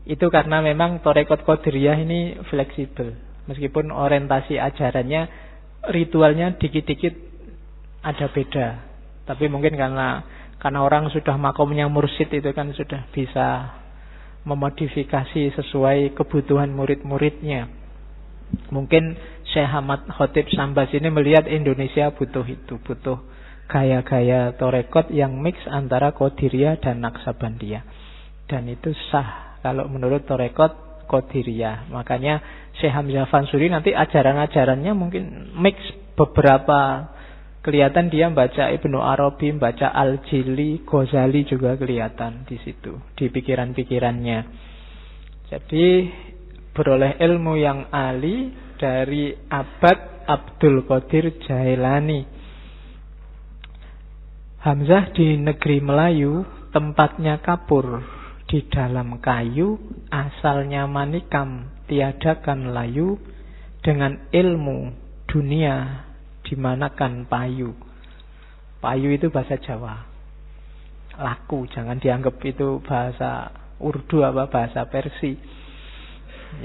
Itu karena memang Thariqat Qadiriyah ini fleksibel. Meskipun orientasi ajarannya, ritualnya dikit-dikit ada beda. Tapi mungkin karena orang sudah makomnya mursyid itu kan sudah bisa memodifikasi sesuai kebutuhan murid-muridnya. Mungkin Syekh Ahmad Khotib Sambas ini melihat Indonesia butuh itu, butuh gaya-gaya Thariqat yang mix antara Qadiriyah dan Naqsabandiyah. Dan itu sah kalau menurut Thariqat Qadiriyah. Makanya Syekh Hamzah Fansuri nanti ajaran-ajarannya mungkin mix beberapa. Kelihatan dia baca Ibnu Arabi, baca Al-Jili, Ghazali juga kelihatan di situ, di pikiran-pikirannya. Jadi beroleh ilmu yang ali dari Abad Abdul Qadir Jailani. Hamzah di negeri Melayu, tempatnya kapur, di dalam kayu, asalnya manikam, tiadakan layu, dengan ilmu dunia dimanakan payu. Payu itu bahasa Jawa, laku, jangan dianggap itu bahasa Urdu apa bahasa Persia.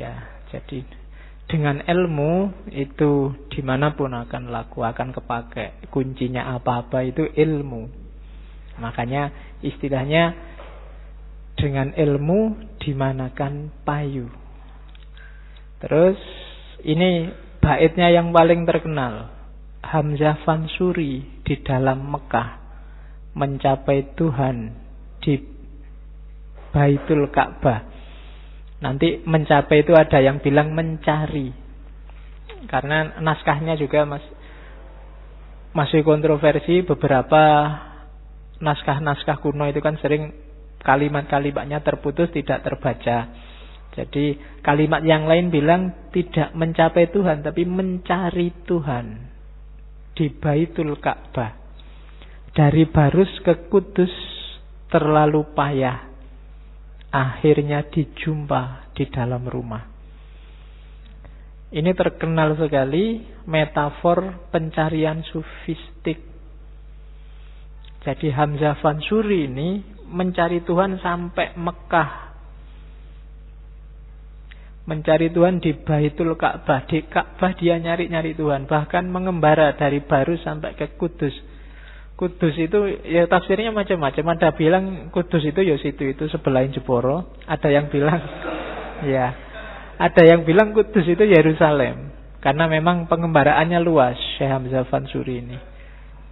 Ya, jadi dengan ilmu itu dimanapun akan laku, akan kepake. Kuncinya apa-apa itu ilmu. Makanya istilahnya dengan ilmu dimanakan payu. Terus ini baitnya yang paling terkenal. Hamzah Fansuri di dalam Mekah mencapai Tuhan di Baitul Ka'bah. Nanti mencapai itu ada yang bilang mencari. Karena naskahnya juga masih kontroversi. Beberapa naskah-naskah kuno itu kan sering kalimat-kalimatnya terputus, tidak terbaca. Jadi kalimat yang lain bilang tidak mencapai Tuhan, tapi mencari Tuhan di Baitul Ka'bah. Dari Barus ke Kudus terlalu payah, akhirnya dijumpa di dalam rumah. Ini terkenal sekali metafor pencarian sufistik. Jadi Hamzah Fansuri ini mencari Tuhan sampai Mekah, mencari Tuhan di Baitul Ka'bah. Di Ka'bah dia nyari-nyari Tuhan. Bahkan mengembara dari Barus sampai ke Kudus. Kudus itu ya tafsirnya macam-macam. Ada bilang Kudus itu ya situ itu sebelahin Jeporo. Ada yang bilang ya, ada yang bilang Kudus itu Yerusalem. Karena memang pengembaraannya luas Syekh Hamzah Fansuri ini.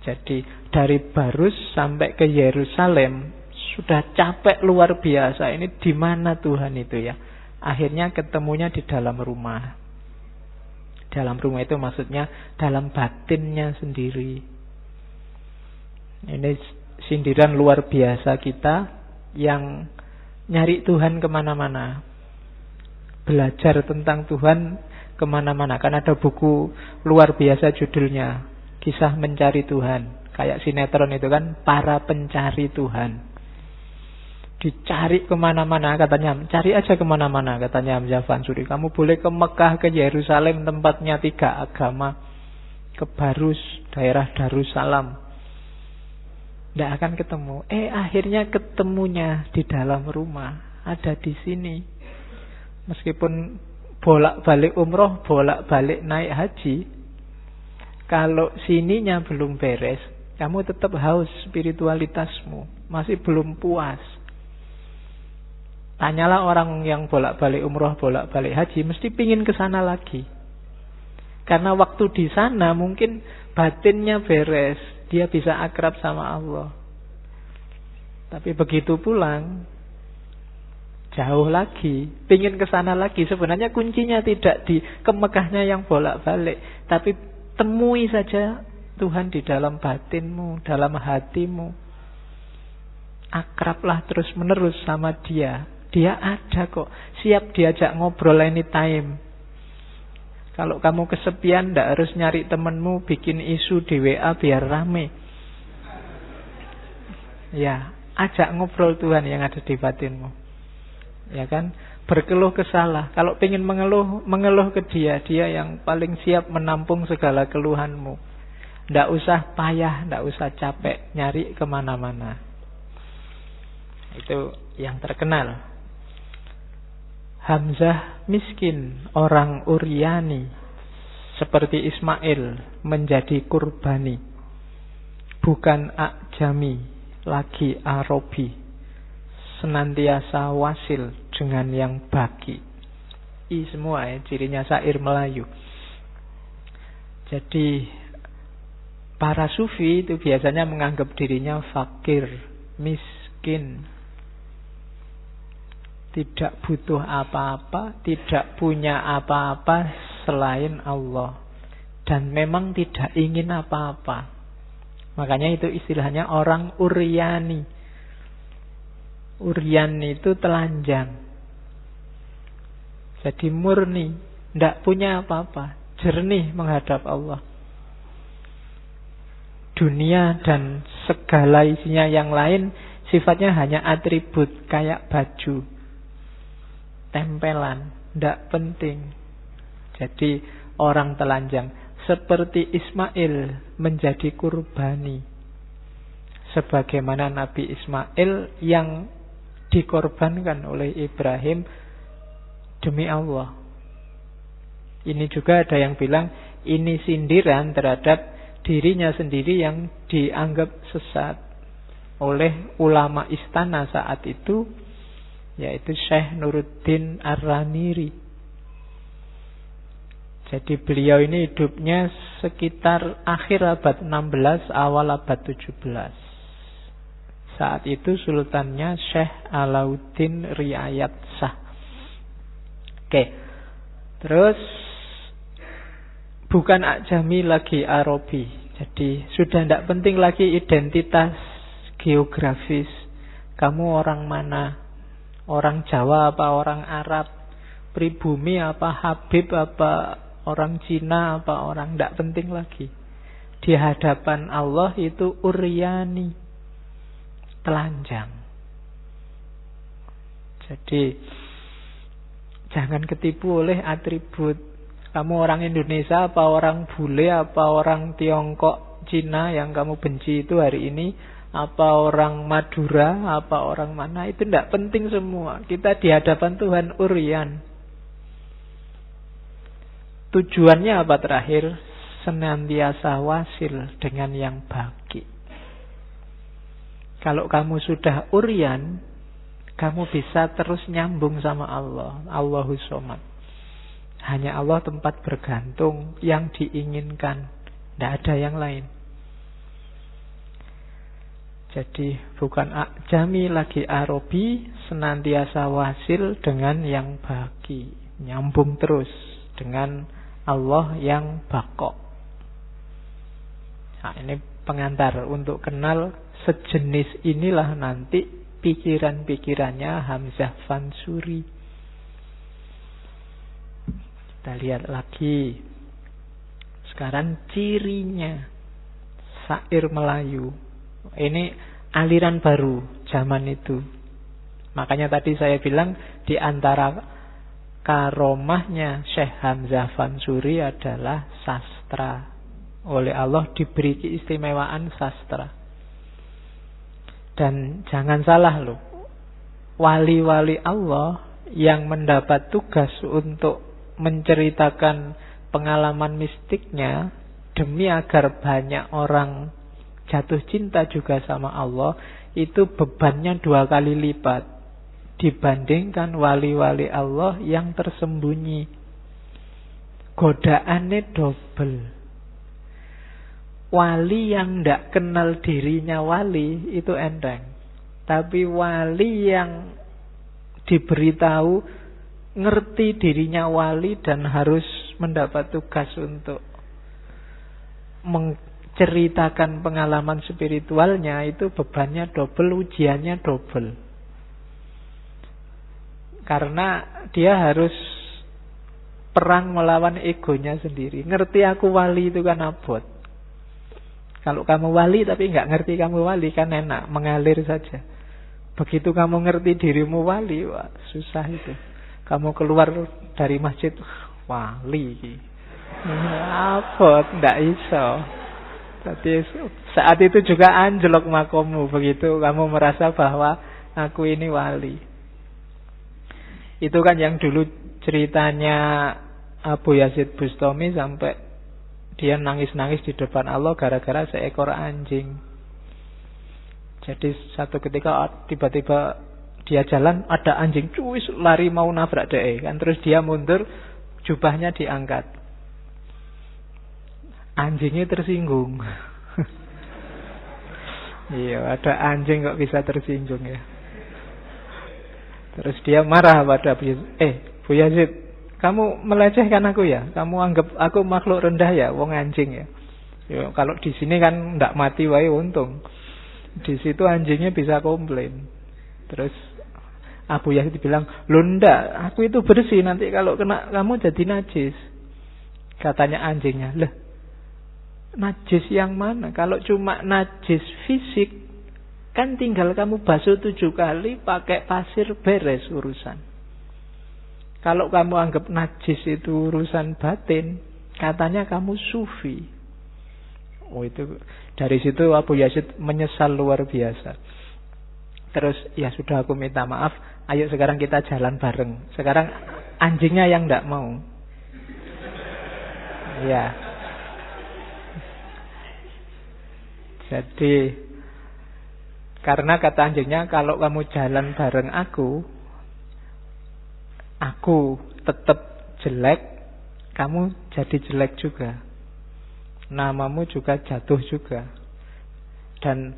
Jadi dari Barus sampai ke Yerusalem sudah capek luar biasa. Ini di mana Tuhan itu ya? Akhirnya ketemunya di dalam rumah. Dalam rumah itu maksudnya dalam batinnya sendiri. Ini sindiran luar biasa kita yang nyari Tuhan kemana-mana, belajar tentang Tuhan kemana-mana. Kan ada buku luar biasa judulnya Kisah Mencari Tuhan. Kayak sinetron itu kan, Para Pencari Tuhan. Dicari kemana-mana katanya, cari aja kemana-mana katanya Hamzah Fansuri. Kamu boleh ke Mekah, ke Yerusalem, tempatnya 3 agama, ke Barus, daerah Darussalam, tidak akan ketemu. Akhirnya ketemunya di dalam rumah, ada di sini. Meskipun bolak-balik umroh, bolak-balik naik haji, kalau sininya belum beres, kamu tetap haus spiritualitasmu, masih belum puas. Tanyalah orang yang bolak-balik umroh, bolak-balik haji, mesti pingin ke sana lagi. Karena waktu di sana mungkin batinnya beres, dia bisa akrab sama Allah. Tapi begitu pulang, jauh lagi, pingin ke sana lagi. Sebenarnya kuncinya tidak di ke Mekahnya yang bolak-balik, tapi temui saja Tuhan di dalam batinmu, dalam hatimu. Akrablah terus-menerus sama Dia. Dia ada kok, siap diajak ngobrol anytime. Kalau kamu kesepian, tidak harus nyari temenmu, bikin isu di WA biar rame. Ya, ajak ngobrol Tuhan yang ada di batinmu. Ya kan? Berkeluh kesalah. Kalau pengen mengeluh ke Dia. Dia yang paling siap menampung segala keluhanmu. Tidak usah payah, tidak usah capek nyari kemana-mana. Itu yang terkenal. Hamzah miskin, orang Uryani, seperti Ismail menjadi kurbani. Bukan Ajami, lagi Arabi, senantiasa wasil dengan yang baki. Semua cirinya syair Melayu. Jadi para sufi itu biasanya menganggap dirinya fakir, miskin, tidak butuh apa-apa, tidak punya apa-apa selain Allah, dan memang tidak ingin apa-apa. Makanya itu istilahnya orang Uryani. Uryan itu telanjang. Jadi murni, tidak punya apa-apa, jernih menghadap Allah. Dunia dan segala isinya yang lain sifatnya hanya atribut, kayak baju, tempelan, tidak penting. Jadi orang telanjang seperti Ismail menjadi kurbani, sebagaimana Nabi Ismail yang dikorbankan oleh Ibrahim demi Allah. Ini juga ada yang bilang ini sindiran terhadap dirinya sendiri yang dianggap sesat oleh ulama istana saat itu, yaitu Syekh Nuruddin Ar-Ramiri. Jadi beliau ini hidupnya sekitar akhir abad 16, awal abad 17. Saat itu sultannya Syekh Alauddin Riayat Shah. Oke. Terus bukan Ajami lagi Arabi. Jadi sudah tidak penting lagi identitas geografis. Kamu orang mana? Orang Jawa apa orang Arab? Pribumi apa Habib apa orang Cina apa orang, tidak penting lagi. Di hadapan Allah itu Uryani, telanjang. Jadi jangan ketipu oleh atribut. Kamu orang Indonesia apa orang bule apa orang Tiongkok, Cina yang kamu benci itu hari ini, apa orang Madura apa orang mana, itu tidak penting semua. Kita di hadapan Tuhan Uryan. Tujuannya apa terakhir? Senantiasa wasil dengan yang baki. Kalau kamu sudah Uryan, kamu bisa terus nyambung sama Allah. Allahus Somad. Hanya Allah tempat bergantung yang diinginkan. Tidak ada yang lain. Jadi bukan Ajami lagi Arabi, senantiasa wasil dengan yang baki. Nyambung terus dengan Allah yang bako. Nah, ini pengantar untuk kenal sejenis inilah nanti pikiran-pikirannya Hamzah Fansuri. Kita lihat lagi. Sekarang cirinya syair Melayu. Ini aliran baru zaman itu. Makanya tadi saya bilang di antara karomahnya Syekh Hamzah Fansuri adalah sastra. Oleh Allah diberi keistimewaan sastra. Dan jangan salah loh, wali-wali Allah yang mendapat tugas untuk menceritakan pengalaman mistiknya demi agar banyak orang jatuh cinta juga sama Allah, itu bebannya 2 kali lipat dibandingkan wali-wali Allah yang tersembunyi. Godaannya double. Wali yang tidak kenal dirinya wali itu enteng. Tapi wali yang diberitahu ngerti dirinya wali dan harus mendapat tugas untuk menceritakan pengalaman spiritualnya, itu bebannya double, ujiannya double. Karena dia harus perang melawan egonya sendiri. Ngerti aku wali itu kan abot. Kalau kamu wali tapi nggak ngerti kamu wali kan enak, mengalir saja. Begitu kamu ngerti dirimu wali, wah susah itu. Kamu keluar dari masjid, wali. Abot, nggak iso. Tapi saat itu juga anjlok makommu. Begitu kamu merasa bahwa aku ini wali. Itu kan yang dulu ceritanya Abu Yazid Bustami sampai dia nangis-nangis di depan Allah gara-gara seekor anjing. Jadi satu ketika tiba-tiba dia jalan, ada anjing cuis lari mau nabrak dia kan, terus dia mundur, jubahnya diangkat. Anjingnya tersinggung. Iya, ada anjing kok bisa tersinggung ya. Terus dia marah pada Bu Yazid, kamu melecehkan aku ya? Kamu anggap aku makhluk rendah ya, wong anjing ya? Ya kalau di sini kan ndak mati wae untung. Di situ anjingnya bisa komplain. Terus Abu Yazid bilang, "Loh ndak, aku itu bersih, nanti kalau kena kamu jadi najis." Katanya anjingnya, "Lah, najis yang mana? Kalau cuma najis fisik, kan tinggal kamu basuh 7 kali pakai pasir beres urusan. Kalau kamu anggap najis itu urusan batin, katanya kamu sufi." Oh itu dari situ Abu Yazid menyesal luar biasa. Terus ya sudah aku minta maaf, ayo sekarang kita jalan bareng. Sekarang anjingnya yang enggak mau. Ya. Jadi karena kata anjingnya, kalau kamu jalan bareng aku tetap jelek, kamu jadi jelek juga. Namamu juga jatuh juga. Dan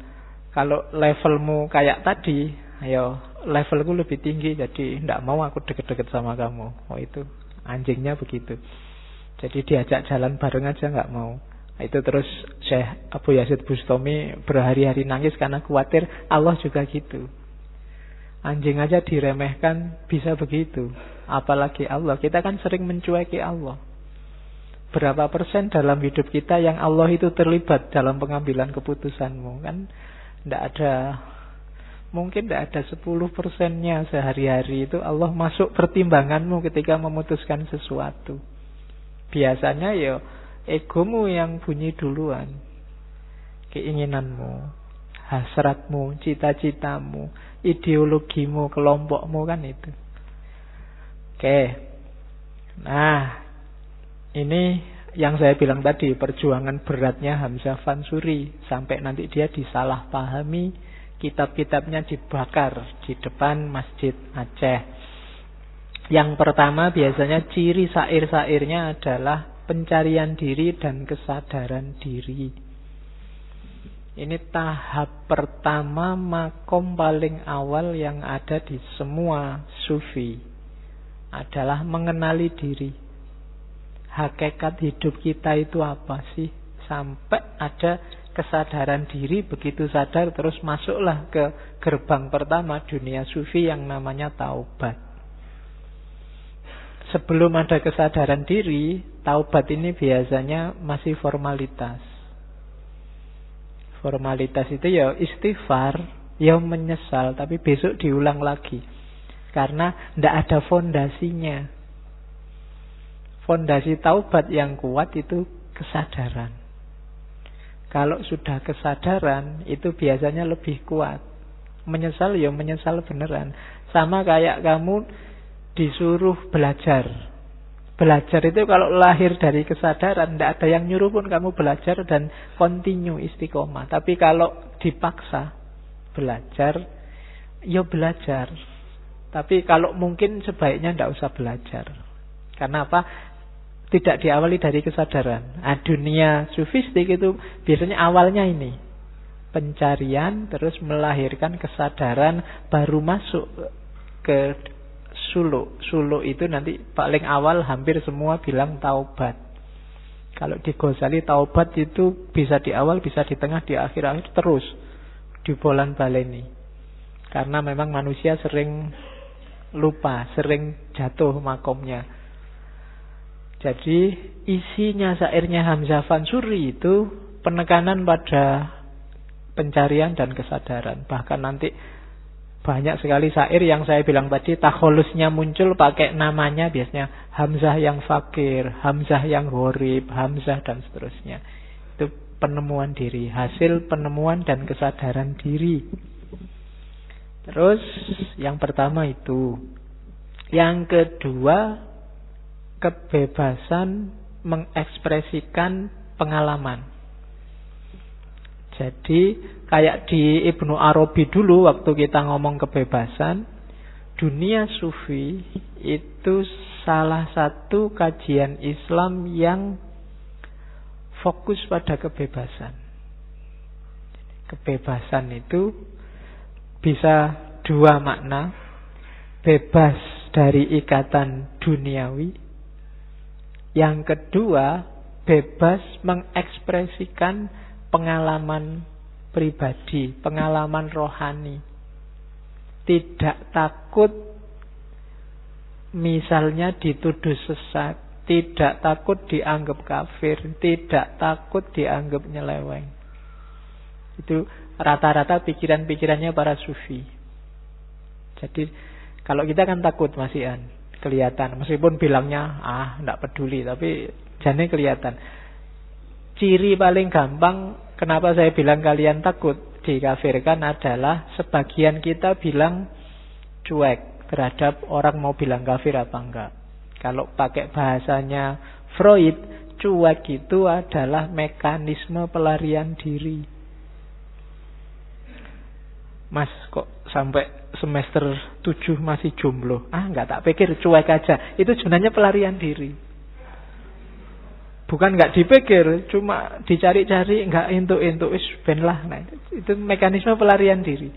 kalau levelmu kayak tadi, ayo levelku lebih tinggi, jadi tidak mau aku deket-deket sama kamu. Oh itu anjingnya begitu. Jadi diajak jalan bareng aja nggak mau. Itu terus Syekh Abu Yazid Bustami berhari-hari nangis karena khawatir Allah juga gitu. Anjing aja diremehkan bisa begitu, apalagi Allah. Kita kan sering mencueki Allah. Berapa persen dalam hidup kita yang Allah itu terlibat dalam pengambilan keputusanmu? Kan tidak ada, mungkin tidak ada 10%-nya sehari-hari itu Allah masuk pertimbanganmu ketika memutuskan sesuatu. Biasanya ya egomu yang bunyi duluan, keinginanmu, hasratmu, cita-citamu, ideologimu, kelompokmu, kan itu. Oke. Nah, ini yang saya bilang tadi, perjuangan beratnya Hamzah Fansuri, sampai nanti dia disalahpahami, kitab-kitabnya dibakar di depan Masjid Aceh. Yang pertama biasanya ciri syair-syairnya adalah pencarian diri dan kesadaran diri. Ini tahap pertama, makom paling awal yang ada di semua sufi, adalah mengenali diri. Hakikat hidup kita itu apa sih? Sampai ada kesadaran diri, begitu sadar terus masuklah ke gerbang pertama dunia sufi yang namanya taubat. Sebelum ada kesadaran diri, taubat ini biasanya masih formalitas. Formalitas itu ya istighfar, ya menyesal, tapi besok diulang lagi. Karena tidak ada fondasinya. Fondasi taubat yang kuat itu kesadaran. Kalau sudah kesadaran, itu biasanya lebih kuat. Menyesal ya menyesal beneran. Sama kayak kamu disuruh belajar. Belajar itu kalau lahir dari kesadaran, tidak ada yang nyuruh pun kamu belajar dan continue istiqomah. Tapi kalau dipaksa belajar, ya belajar. Tapi kalau mungkin sebaiknya tidak usah belajar. Karena apa? Tidak diawali dari kesadaran. Nah, dunia sufistik itu biasanya awalnya ini, pencarian, terus melahirkan kesadaran, baru masuk ke suluk. Suluk itu nanti paling awal hampir semua bilang taubat. Kalau di Ghazali taubat itu bisa di awal, bisa di tengah, di akhir terus dibolan-baleni. Karena memang manusia sering lupa, sering jatuh makomnya. Jadi isinya syairnya Hamzah Fansuri itu penekanan pada pencarian dan kesadaran. Bahkan nanti banyak sekali syair yang saya bilang tadi, takholusnya muncul pakai namanya, biasanya Hamzah yang fakir, Hamzah yang gharib, Hamzah dan seterusnya. Itu penemuan diri, hasil penemuan dan kesadaran diri. Terus yang pertama itu Yang kedua, kebebasan mengekspresikan pengalaman. Jadi kayak di Ibnu Arabi dulu waktu kita ngomong kebebasan, dunia sufi itu salah satu kajian Islam yang fokus pada kebebasan. Kebebasan itu bisa dua makna. Bebas dari ikatan duniawi. Yang kedua, bebas mengekspresikan pengalaman pribadi, pengalaman rohani. Tidak takut misalnya dituduh sesat, tidak takut dianggap kafir, tidak takut dianggap nyeleweng. Itu rata-rata pikiran-pikirannya para sufi. Jadi kalau kita kan takut masihan, kelihatan. Meskipun bilangnya enggak peduli, tapi jane kelihatan. Ciri paling gampang kenapa saya bilang kalian takut dikafirkan adalah sebagian kita bilang cuek terhadap orang mau bilang kafir apa enggak. Kalau pakai bahasanya Freud, cuek itu adalah mekanisme pelarian diri. Mas kok sampai semester 7 masih jomblo? Enggak, tak pikir cuek aja. Itu sebenarnya pelarian diri. Bukan enggak dipikir, cuma dicari-cari, enggak entuk-entuk, ben lah. Nah, itu mekanisme pelarian diri.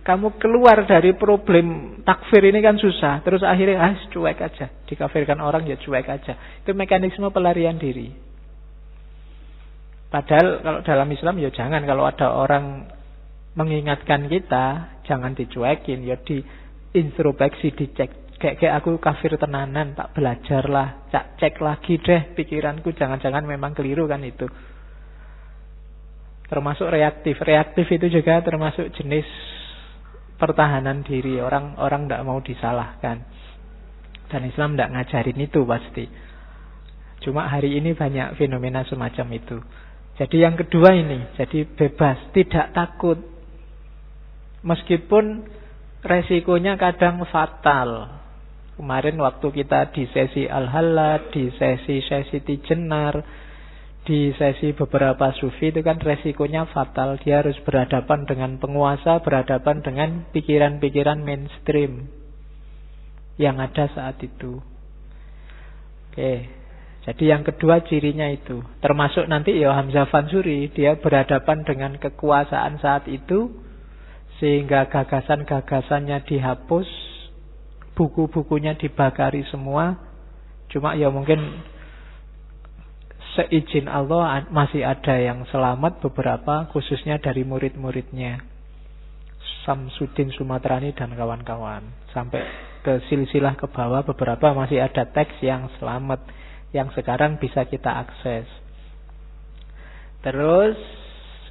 Kamu keluar dari problem takfir ini kan susah. Terus akhirnya cuek aja. Dikafirkan orang ya cuek aja. Itu mekanisme pelarian diri. Padahal kalau dalam Islam ya jangan. Kalau ada orang mengingatkan kita, jangan dicuekin, ya diintrospeksi, dicek. Kayak aku kafir tenanan, tak belajar lah, cek lagi deh pikiranku, jangan-jangan memang keliru kan itu. Termasuk reaktif. Reaktif itu juga termasuk jenis pertahanan diri. Orang tidak mau disalahkan. Dan Islam tidak ngajarin itu pasti. Cuma hari ini banyak fenomena semacam itu. Jadi yang kedua ini, jadi bebas, tidak takut. Meskipun resikonya kadang fatal. Kemarin waktu kita di sesi Al-Halad, di sesi Tijenar, di sesi beberapa sufi itu kan resikonya fatal. Dia harus berhadapan dengan penguasa, berhadapan dengan pikiran-pikiran mainstream yang ada saat itu. Oke, jadi yang kedua cirinya itu. Termasuk nanti ya Hamzah Fansuri, dia berhadapan dengan kekuasaan saat itu, sehingga gagasan-gagasannya dihapus, buku-bukunya dibakari semua. Cuma ya mungkin seizin Allah masih ada yang selamat beberapa, khususnya dari murid-muridnya Samsudin Sumatrani dan kawan-kawan. Sampai ke silsilah ke bawah beberapa masih ada teks yang selamat, yang sekarang bisa kita akses. Terus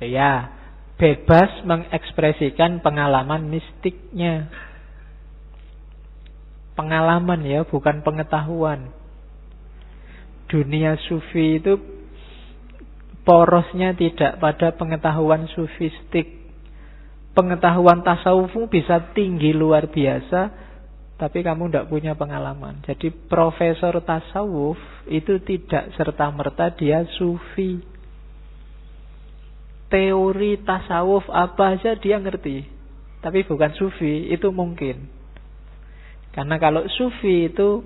ya bebas mengekspresikan pengalaman mistiknya. Pengalaman ya, bukan pengetahuan. Dunia sufi itu porosnya tidak pada pengetahuan sufistik. Pengetahuan tasawufmu bisa tinggi luar biasa, tapi kamu tidak punya pengalaman. Jadi profesor tasawuf itu tidak serta-merta dia sufi. Teori tasawuf apa aja dia ngerti, tapi bukan sufi, itu mungkin. Karena kalau sufi itu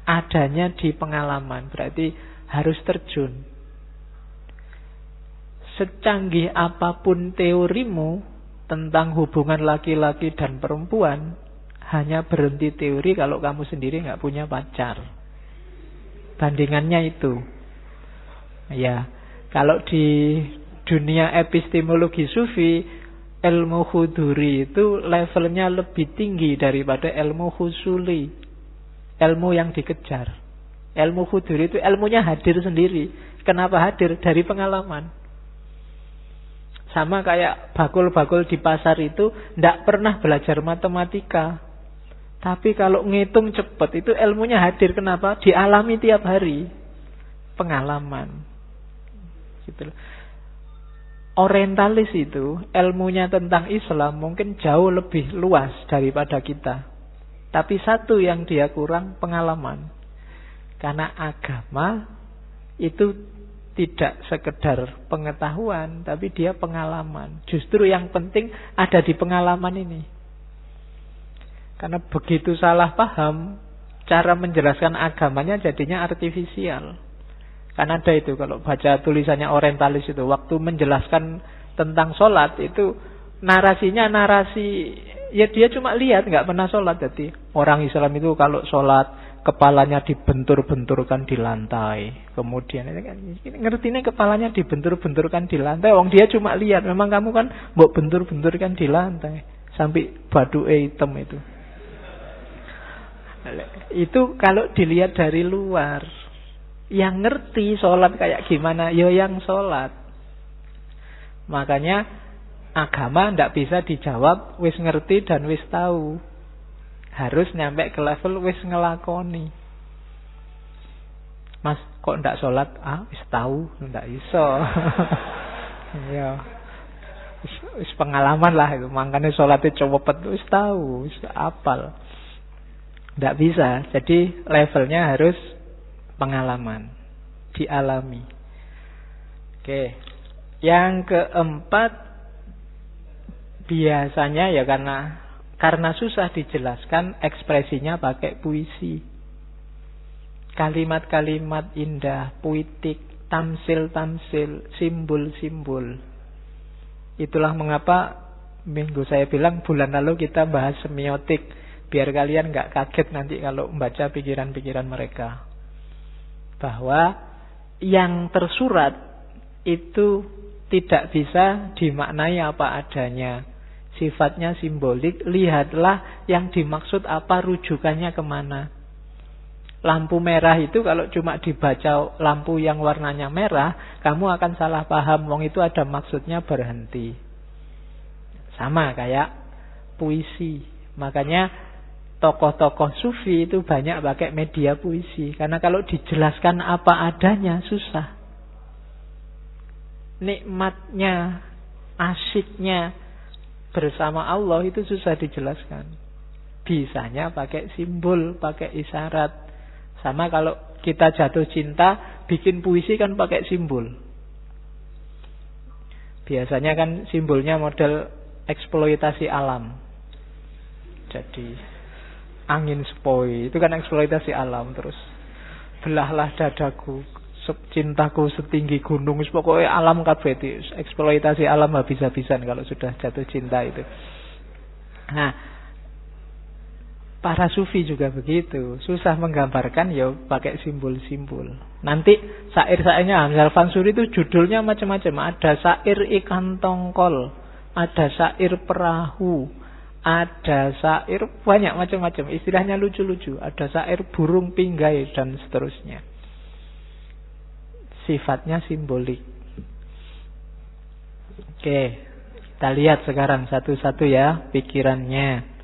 adanya di pengalaman, berarti harus terjun. Secanggih apapun teorimu tentang hubungan laki-laki dan perempuan, hanya berhenti teori kalau kamu sendiri nggak punya pacar. Bandingannya itu. Ya, kalau di dunia epistemologi sufi, ilmu huduri itu levelnya lebih tinggi daripada ilmu husuli, ilmu yang dikejar. Ilmu huduri itu ilmunya hadir sendiri. Kenapa hadir? Dari pengalaman. Sama kayak bakul-bakul di pasar itu tidak pernah belajar matematika, tapi kalau ngitung cepat itu ilmunya hadir. Kenapa? Dialami tiap hari. Pengalaman gitu. Orientalis itu ilmunya tentang Islam mungkin jauh lebih luas daripada kita. Tapi satu yang dia kurang, pengalaman. Karena agama itu tidak sekedar pengetahuan, tapi dia pengalaman. Justru yang penting ada di pengalaman ini. Karena begitu salah paham, cara menjelaskan agamanya jadinya artifisial. Karena ada itu, kalau baca tulisannya orientalis itu, waktu menjelaskan tentang sholat itu narasinya narasi, ya dia cuma lihat, nggak pernah sholat. Jadi orang Islam itu kalau sholat kepalanya dibentur-benturkan di lantai. Kemudian ngerti ini kepalanya dibentur-benturkan di lantai. Wong dia cuma lihat, memang kamu kan mbok bentur-benturkan di lantai sampai baduke hitam itu. Itu kalau dilihat dari luar. Yang ngerti sholat kayak gimana, ya yang sholat. Makanya agama ndak bisa dijawab wis ngerti dan wis tahu. Harus nyampe ke level wis ngelakoni. Mas, kok ndak sholat? Wis tahu, ndak iso. Ya. Wis pengalaman lah itu. Makanya sholatnya cepet, wis tahu, wis apal. Ndak bisa. Jadi levelnya harus pengalaman, dialami. Oke. Yang keempat, biasanya ya karena susah dijelaskan, ekspresinya pakai puisi. Kalimat-kalimat indah, puitik, tamsil-tamsil, simbol-simbol. Itulah mengapa minggu saya bilang bulan lalu kita bahas semiotik, biar kalian gak kaget nanti kalau membaca pikiran-pikiran mereka. Bahwa yang tersurat itu tidak bisa dimaknai apa adanya. Sifatnya simbolik. Lihatlah yang dimaksud apa, rujukannya kemana. Lampu merah itu kalau cuma dibaca lampu yang warnanya merah, kamu akan salah paham. Wong itu ada maksudnya berhenti. Sama kayak puisi. Makanya tokoh-tokoh sufi itu banyak pakai media puisi. Karena kalau dijelaskan apa adanya susah. Nikmatnya, asyiknya bersama Allah itu susah dijelaskan. Bisanya pakai simbol, pakai isyarat. Sama kalau kita jatuh cinta, bikin puisi kan pakai simbol. Biasanya kan simbolnya model eksploitasi alam. Jadi angin sepoi, itu kan eksploitasi alam. Terus belahlah dadaku, cintaku setinggi gunung, pokoknya alam kabeh itu eksploitasi alam habis-habisan kalau sudah jatuh cinta itu. Nah, para sufi juga begitu, susah menggambarkan ya pakai simbol-simbol. Nanti syair-syairnya Hamzah Al-Fansuri itu judulnya macam-macam. Ada syair ikan tongkol, ada syair perahu, ada syair banyak macam-macam, istilahnya lucu-lucu. Ada syair burung pinggai dan seterusnya. Sifatnya simbolik. Oke, kita lihat sekarang satu-satu ya pikirannya.